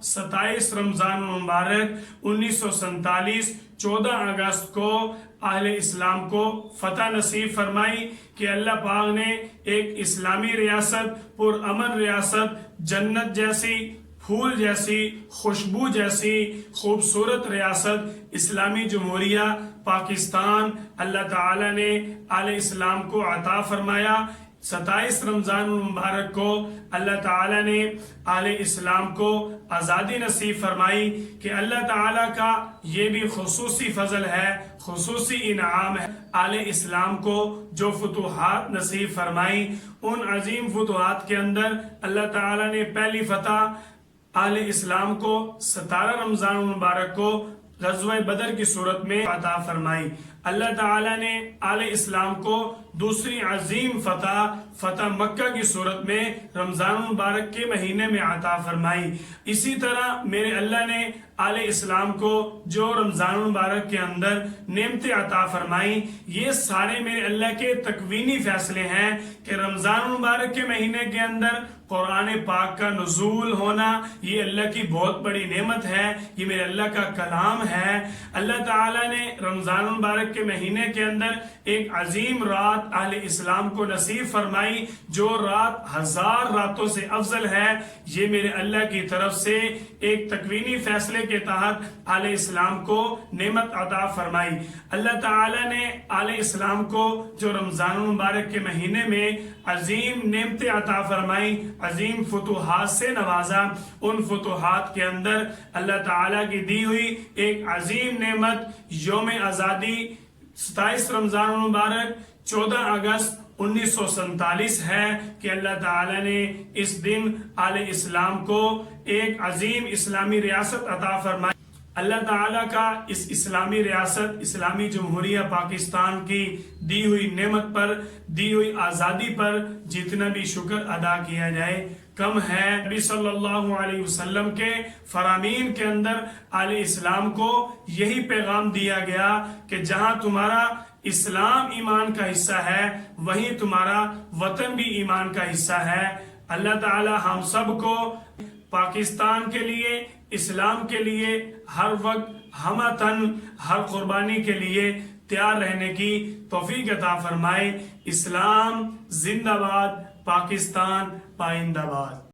27 رمضان المبارک 1947 14 اگست کو اہل اسلام کو فتح نصیب فرمائی کہ اللہ پاک نے ایک اسلامی ریاست، پرامن ریاست، جنت جیسی، پھول جیسی، خوشبو جیسی خوبصورت ریاست اسلامی جمہوریہ پاکستان اللہ تعالی نے اہل اسلام کو عطا فرمایا۔ 27 رمضان المبارک کو اللہ تعالیٰ نے اہل اسلام کو آزادی نصیب فرمائی کہ اللہ تعالیٰ کا یہ بھی خصوصی فضل ہے، خصوصی انعام ہے اہل اسلام کو جو فتوحات نصیب فرمائی۔ ان عظیم فتوحات کے اندر اللہ تعالیٰ نے پہلی فتح اہل اسلام کو 17 رمضان المبارک کو غزوہ بدر کی صورت میں عطا فرمائی۔ اللہ تعالیٰ نے اہل اسلام کو دوسری عظیم فتح مکہ کی صورت میں رمضان المبارک کے مہینے میں عطا فرمائی۔ اسی طرح میرے اللہ نے اہل اسلام کو جو رمضان المبارک کے اندر نعمتیں عطا فرمائی، یہ سارے میرے اللہ کے تکوینی فیصلے ہیں کہ رمضان المبارک کے مہینے کے اندر قرآن پاک کا نزول ہونا یہ اللہ کی بہت بڑی نعمت ہے، یہ میرے اللہ کا کلام ہے۔ اللہ تعالیٰ نے رمضان المبارک کے مہینے کے اندر ایک عظیم رات اہل اسلام کو نصیب فرمائی جو رات 1000 راتوں سے افضل ہے۔ یہ میرے اللہ کی طرف سے ایک تکوینی فیصلے کے تحت اہل اسلام کو نعمت عطا فرمائی۔ اللہ تعالیٰ نے اہل اسلام کو جو رمضان المبارک کے مہینے میں عظیم نعمتیں عطا فرمائی، عظیم فتوحات سے نوازا۔ ان فتوحات کے اندر اللہ تعالیٰ کی دی ہوئی ایک عظیم نعمت یوم آزادی 27 رمضان المبارک 14 اگست 1947 ہے کہ اللہ تعالیٰ نے اس دن اہل اسلام کو ایک عظیم اسلامی ریاست عطا فرمائی۔ اللہ تعالیٰ کا اس اسلامی ریاست، اسلامی جمہوریہ پاکستان کی دی ہوئی نعمت پر، دی ہوئی آزادی پر جتنا بھی شکر ادا کیا جائے کم ہے۔ نبی صلی اللہ علیہ وسلم کے فرامین کے اندر اہل اسلام کو یہی پیغام دیا گیا کہ جہاں تمہارا اسلام ایمان کا حصہ ہے وہیں تمہارا وطن بھی ایمان کا حصہ ہے۔ اللہ تعالی ہم سب کو پاکستان کے لیے، اسلام کے لیے ہر وقت ہمہ تن، ہر قربانی کے لیے تیار رہنے کی توفیق عطا فرمائے۔ اسلام زندہ باد، پاکستان پائندہ باد۔